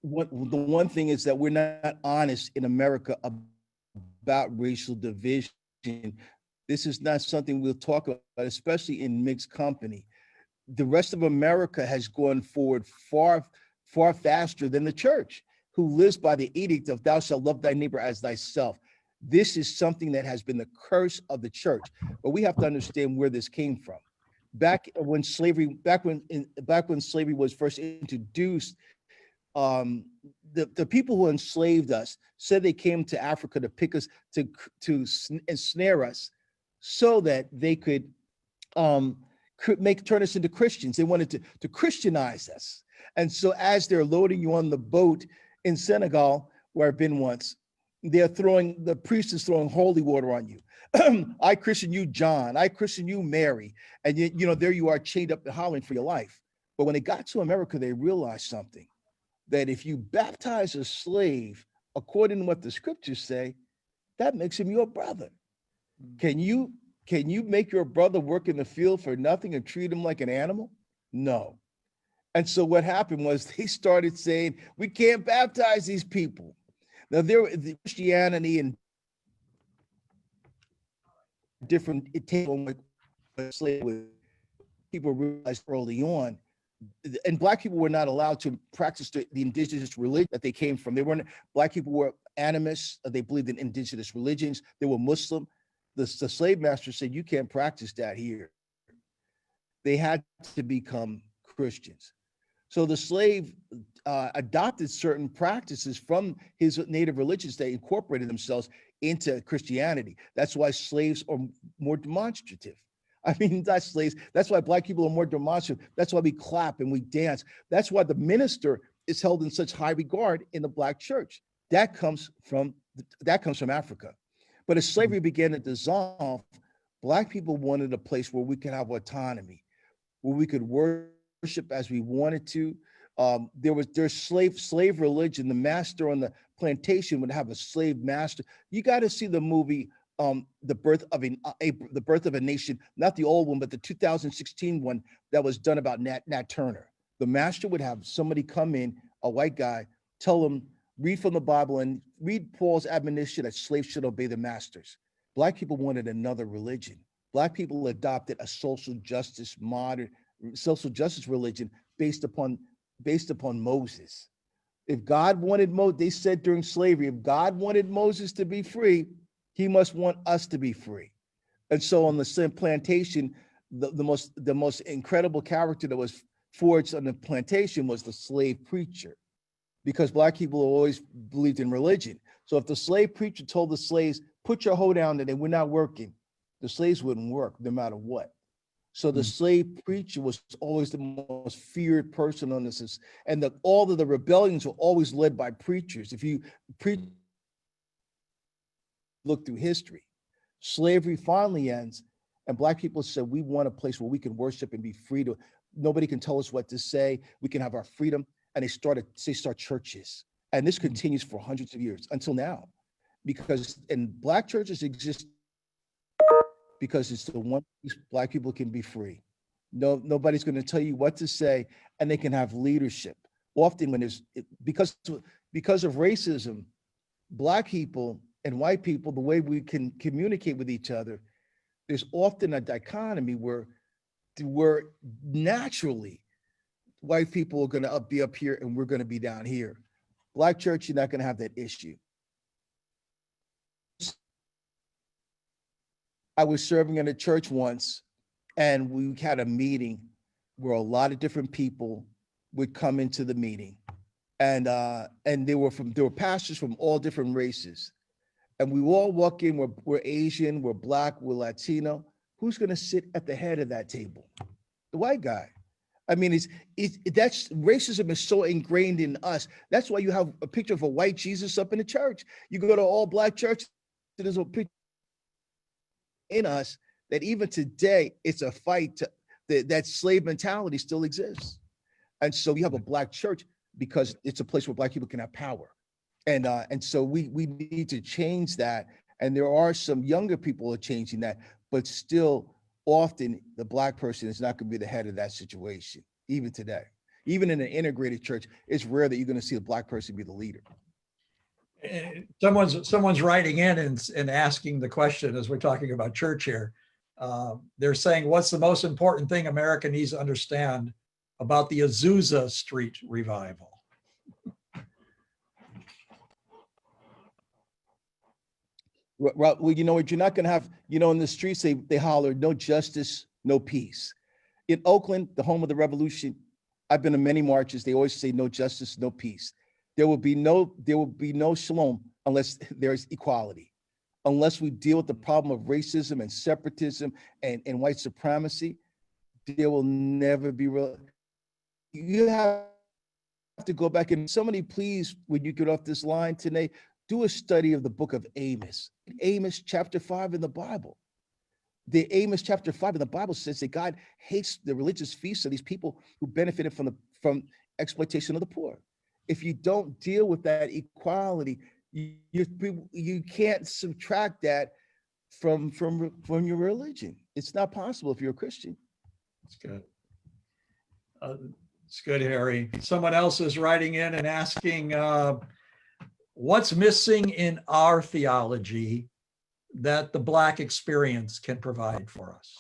The one thing is that we're not honest in America about racial division. This is not something we'll talk about, especially in mixed company. The rest of America has gone forward far faster than the church, who lives by the edict of thou shalt love thy neighbor as thyself. This is something that has been the curse of the church, but we have to understand where this came from. Back when slavery was first introduced, the people who enslaved us said they came to Africa to pick us, to ensnare us, so that they could turn us into Christians. They wanted to Christianize us. And so as they're loading you on the boat in Senegal, where I've been once, the priest is throwing holy water on you. I christen you John, I christen you Mary. And there you are chained up and hollering for your life. But when they got to America, they realized something, that if you baptize a slave, according to what the scriptures say, that makes him your brother. Can you make your brother work in the field for nothing and treat him like an animal? No. And so what happened was they started saying, we can't baptize these people. Now, the Christianity and different, it takes on slavery. People realized early on, and Black people were not allowed to practice the indigenous religion that they came from. Black people were animists. They believed in indigenous religions. They were Muslim. The slave master said, you can't practice that here. they had to become Christians. So the slave adopted certain practices from his native religions. They incorporated themselves into Christianity. That's why slaves are more demonstrative. I mean, not slaves. That's why Black people are more demonstrative. That's why we clap and we dance. That's why the minister is held in such high regard in the Black church. That comes from Africa. But as slavery began to dissolve, Black people wanted a place where we could have autonomy, where we could worship as we wanted to. There's slave religion. The master on the plantation would have a slave master. You got to see the movie The Birth of a Nation, not the old one, but the 2016 one that was done about Nat Turner. The master would have somebody come in, a white guy, tell them, read from the Bible and read Paul's admonition that slaves should obey the masters. Black people wanted another religion. Black people adopted a social justice religion based upon Moses. If God wanted they said during slavery, if God wanted Moses to be free, he must want us to be free. And so on the same plantation, the most incredible character that was forged on the plantation was the slave preacher, because Black people always believed in religion. So if the slave preacher told the slaves, put your hoe down and we're not working, the slaves wouldn't work no matter what. So the slave preacher was always the most feared person on this. And all of the rebellions were always led by preachers. If you look through history, slavery finally ends and Black people said, we want a place where we can worship and be free to, nobody can tell us what to say. We can have our freedom. And they start churches. And this continues for hundreds of years until now, because Black churches exist because it's the one place Black people can be free. Nobody's going to tell you what to say, and they can have leadership. Often when because of racism, Black people and white people, the way we can communicate with each other, there's often a dichotomy where naturally white people are going to be up here and we're going to be down here. Black church, you're not going to have that issue. I was serving in a church once, and we had a meeting where a lot of different people would come into the meeting, and there were pastors from all different races, and we all walk in. We're Asian, we're Black, we're Latino. Who's going to sit at the head of that table? The white guy. I mean, that's racism is so ingrained in us. That's why you have a picture of a white Jesus up in the church. You go to all Black church, there's a picture in us that even today it's a fight that slave mentality still exists. And so we have a Black church because it's a place where Black people can have power. And so we need to change that. And there are some younger people who are changing that, but still often the Black person is not going to be the head of that situation, even today. Even in an integrated church, it's rare that you're going to see a Black person be the leader. Someone's writing in and asking the question as we're talking about church here. They're saying, what's the most important thing America needs to understand about the Azusa Street revival? Well, you know what, you're not going to have, in the streets, they holler, no justice, no peace. In Oakland, the home of the revolution, I've been to many marches. They always say no justice, no peace. There will be no shalom unless there's equality. Unless we deal with the problem of racism and separatism and white supremacy, there will never be real. You have to go back, and somebody please, when you get off this line today, do a study of the book of Amos. Amos chapter 5 in the Bible. The Amos chapter 5 in the Bible says that God hates the religious feasts of these people who benefited from exploitation of the poor. If you don't deal with that equality, you can't subtract that from your religion. It's not possible if you're a Christian. That's good. It's good, Harry. Someone else is writing in and asking, what's missing in our theology that the Black experience can provide for us?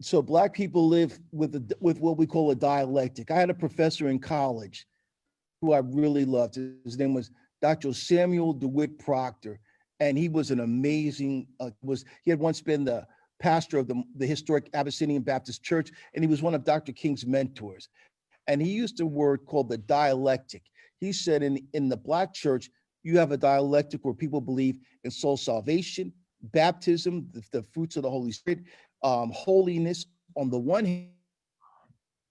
So Black people live with what we call a dialectic. I had a professor in college who I really loved. His name was Dr. Samuel DeWitt Proctor, and he was an amazing. He had once been the pastor of the historic Abyssinian Baptist Church, and he was one of Dr. King's mentors. And he used a word called the dialectic. He said in the Black church, you have a dialectic where people believe in soul salvation, baptism, the fruits of the Holy Spirit, holiness on the one hand.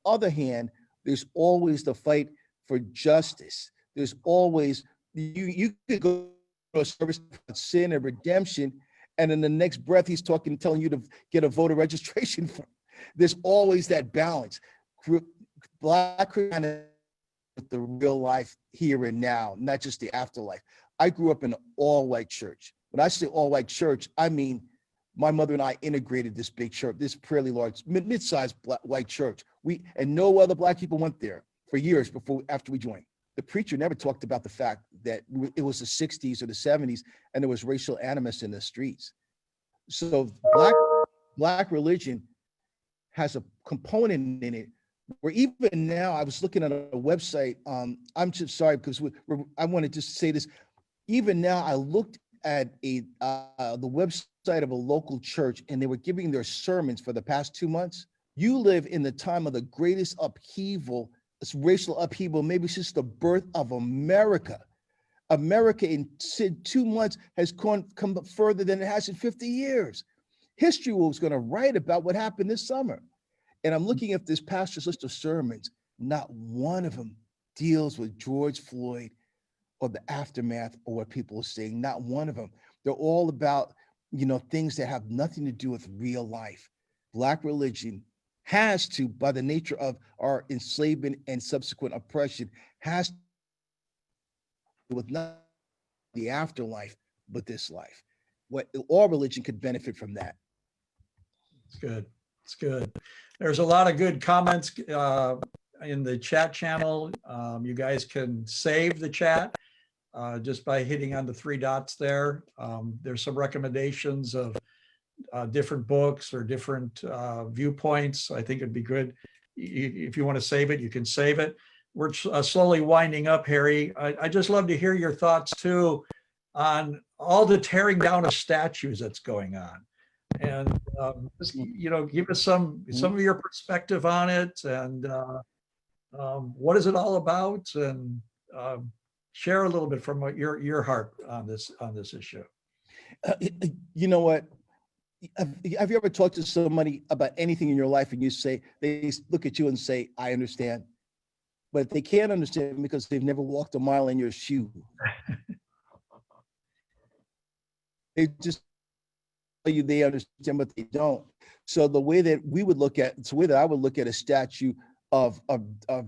Other hand, there's always the fight for justice. There's always, you could go to a service of sin and redemption, and in the next breath, he's telling you to get a voter registration form. There's always that balance. Black Christianity with the real life here and now, not just the afterlife. I grew up in an all-white church. When I say all-white church, I mean my mother and I integrated this big church, this fairly large, mid-sized white church. And no other Black people went there for years after we joined. The preacher never talked about the fact that it was the 60s or the 70s and there was racial animus in the streets. So Black religion has a component in it where even now, I was looking at a website, I'm just sorry because I want to just say this. Even now, I looked at the website of a local church and they were giving their sermons for the past 2 months. You live in the time of the greatest upheaval, racial upheaval, maybe since the birth of America. America in 2 months has come further than it has in 50 years. History was going to write about what happened this summer. And I'm looking at this pastor's list of sermons. Not one of them deals with George Floyd or the aftermath or what people are saying. Not one of them. They're all about, things that have nothing to do with real life. Black religion has to, by the nature of our enslavement and subsequent oppression, has to with not the afterlife, but this life. All religion could benefit from that. It's good. It's good. There's a lot of good comments in the chat channel. You guys can save the chat just by hitting on the 3 dots there. There's some recommendations of different books or different viewpoints. I think it'd be good. If you want to save it, you can save it. We're slowly winding up, Harry. I just love to hear your thoughts too on all the tearing down of statues that's going on. And just, give us some of your perspective on it, and what is it all about, and share a little bit from your heart on this issue. You know what? Have you ever talked to somebody about anything in your life and they look at you and say, "I understand," but they can't understand because they've never walked a mile in your shoe. They just you they understand, but they don't. So the way that I would look at a statue of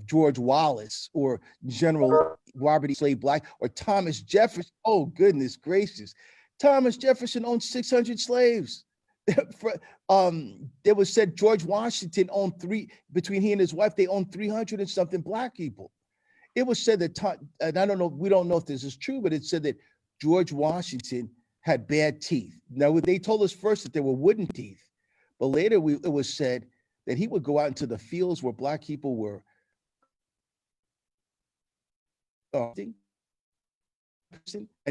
George Wallace or General Robert E. Slade Black or Thomas Jefferson. Oh, goodness gracious. Thomas Jefferson owned 600 slaves. There was said George Washington owned between he and his wife, they owned 300 and something Black people. It was said that, and I don't know, we don't know if this is true, but it said that George Washington had bad teeth. Now, they told us first that they were wooden teeth, but later it was said that he would go out into the fields where Black people were and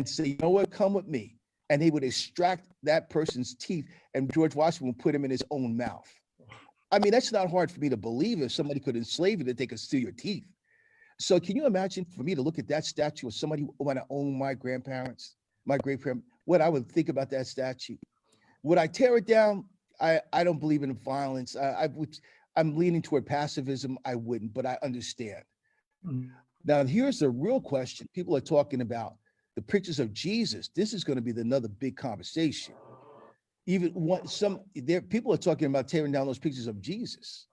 say, "You know what, come with me." And he would extract that person's teeth, and George Washington would put him in his own mouth. I mean, that's not hard for me to believe. If somebody could enslave you, that they could steal your teeth. So can you imagine for me to look at that statue of somebody who want to own my grandparents, my great-grandparents, what I would think about that statue? Would I tear it down? I don't believe in violence. I'm leaning toward pacifism. I wouldn't, but I understand. Mm-hmm. Now, here's the real question. People are talking about the pictures of Jesus. This is going to be another big conversation. People are talking about tearing down those pictures of Jesus.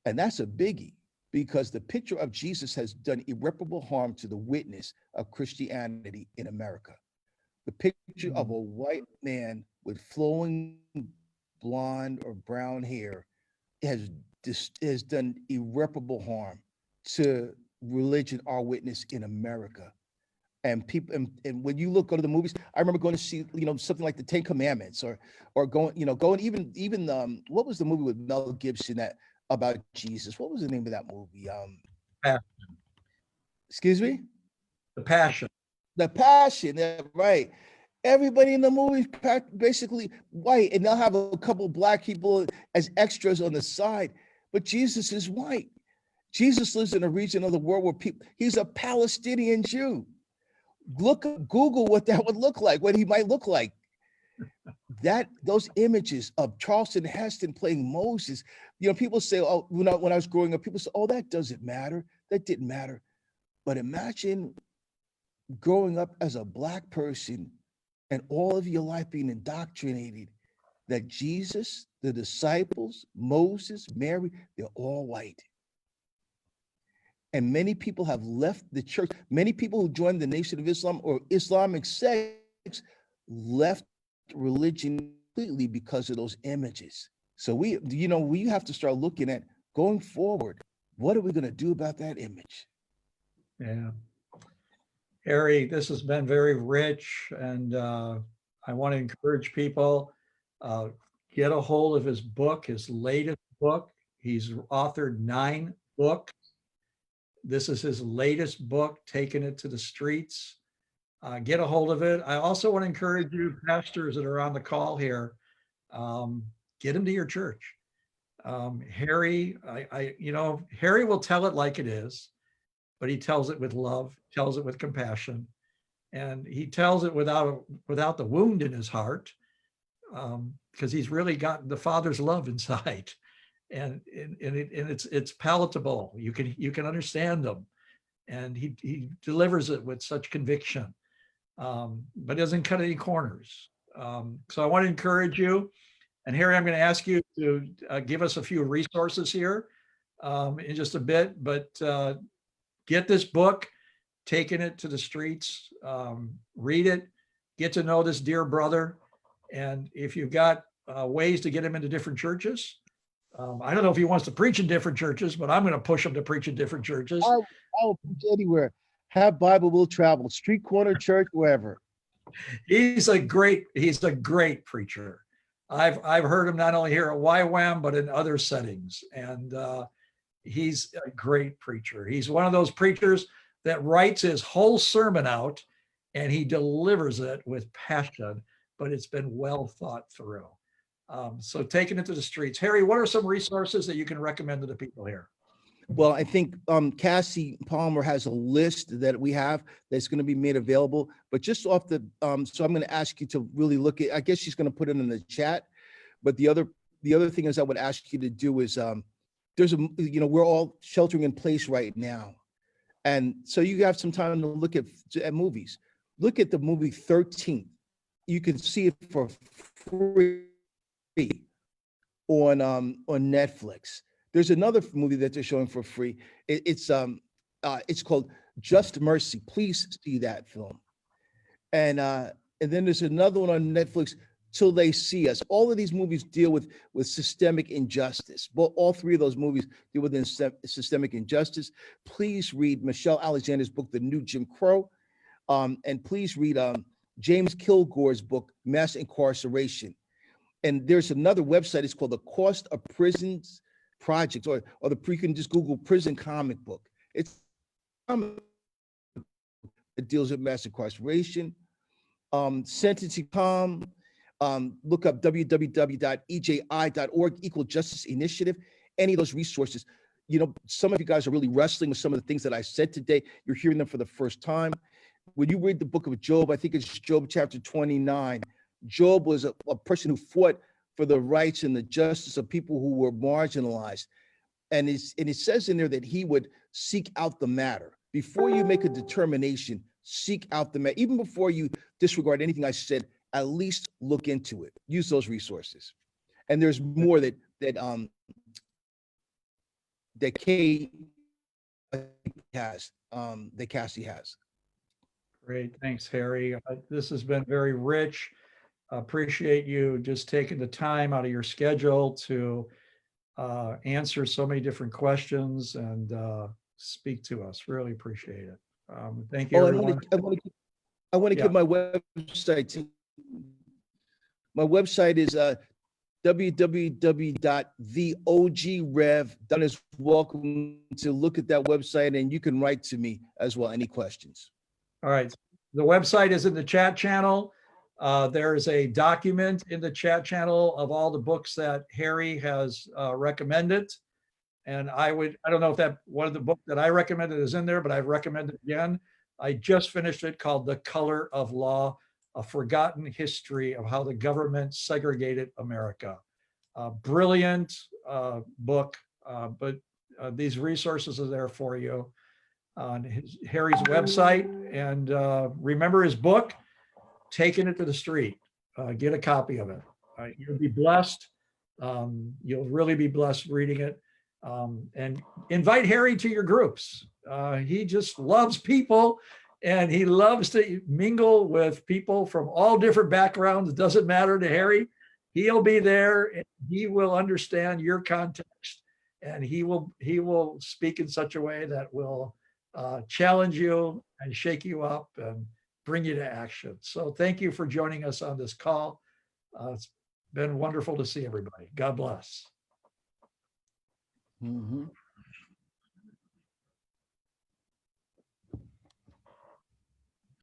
And that's a biggie, because the picture of Jesus has done irreparable harm to the witness of Christianity in America. The picture of a white man with flowing blonde or brown hair has done irreparable harm to religion, our witness in America. And people, and when you go to the movies, I remember going to see, something like the 10 Commandments, or going even what was the movie with Mel Gibson about Jesus? What was the name of that movie? Passion. Excuse me? The Passion. The Passion, right? Everybody in the movie is basically white, and they'll have a couple black people as extras on the side, but Jesus is white. Jesus lives in a region of the world where he's a Palestinian Jew. Google what that would look like, what he might look like. Those images of Charlton Heston playing Moses, people say, oh, when I was growing up, people say, oh, that doesn't matter. That didn't matter. But imagine growing up as a black person and all of your life being indoctrinated that Jesus, the disciples, Moses, Mary, they're all white. And many people have left the church. Many people who joined the Nation of Islam or Islamic sects left religion completely because of those images. So we have to start looking at going forward. What are we going to do about that image? Yeah. Harry, this has been very rich, and I want to encourage people, get a hold of his book, his latest book. He's authored 9 books. This is his latest book, Taking It to the Streets. Get a hold of it. I also want to encourage you, pastors that are on the call here, get him to your church. Harry, Harry will tell it like it is, but he tells it with love, tells it with compassion, and he tells it without the wound in his heart, because he's really got the Father's love inside, and it's palatable. You can understand him, and he delivers it with such conviction, but doesn't cut any corners. So I want to encourage you, and Harry, I'm going to ask you to give us a few resources here in just a bit, but get this book, Taking It to the Streets, read it, get to know this dear brother. And if you've got ways to get him into different churches, I don't know if he wants to preach in different churches, but I'm going to push him to preach in different churches. I'll preach anywhere. Have Bible will travel, street corner church, wherever. He's a great preacher. I've heard him not only here at YWAM, but in other settings. And he's a great preacher. He's one of those preachers that writes his whole sermon out and he delivers it with passion, but it's been well thought through. So Taking It to the Streets. Harry, what are some resources that you can recommend to the people here? Well, I think Cassie Palmer has a list that we have that's going to be made available, but just off the, so I'm going to ask you to really look at, I guess she's going to put it in the chat, but the other thing is I would ask you to do is, we're all sheltering in place right now. And so you have some time to look at movies. Look at the movie 13th. You can see it for free on Netflix. There's another movie that they're showing for free. It's called Just Mercy. Please see that film. And then there's another one on Netflix, Till They See Us. All of these movies deal with systemic injustice. But all 3 of those movies deal with systemic injustice. Please read Michelle Alexander's book, The New Jim Crow. And please read James Kilgore's book, Mass Incarceration. And there's another website. It's called The Cost of Prisons Project, or you can just Google prison comic book. It deals with mass incarceration, sentencing.com. Look up www.eji.org, Equal Justice Initiative. Any of those resources. Some of you guys are really wrestling with some of the things that I said today. You're hearing them for the first time. When you read the book of Job, I think it's Job chapter 29. Job was a person who fought for the rights and the justice of people who were marginalized. And it says in there that he would seek out the matter. Before you make a determination, seek out the matter. Even before you disregard anything I said, at least look into it. Use those resources. And there's more that Cassie has. Great. Thanks, Harry. This has been very rich. Appreciate you just taking the time out of your schedule to answer so many different questions and speak to us. Really appreciate it. Thank you, everyone. I want to give my website. My website is www.theogrev. Don is welcome to look at that website, and you can write to me as well, any questions. All right. The website is in the chat channel. There is a document in the chat channel of all the books that Harry has recommended. And I don't know if that one of the books that I recommended is in there, but I recommend it again. I just finished it, called The Color of Law, A Forgotten History of How the Government Segregated America. Brilliant book, but these resources are there for you on Harry's website. And remember his book, Taking It to the Street. Get a copy of it. You'll be blessed. You'll really be blessed reading it. And invite Harry to your groups. He just loves people, and he loves to mingle with people from all different backgrounds. It doesn't matter to Harry. He'll be there, and he will understand your context, and he will speak in such a way that will challenge you and shake you up and bring you to action. So thank you for joining us on this call. It's been wonderful to see everybody. God bless. Mm-hmm.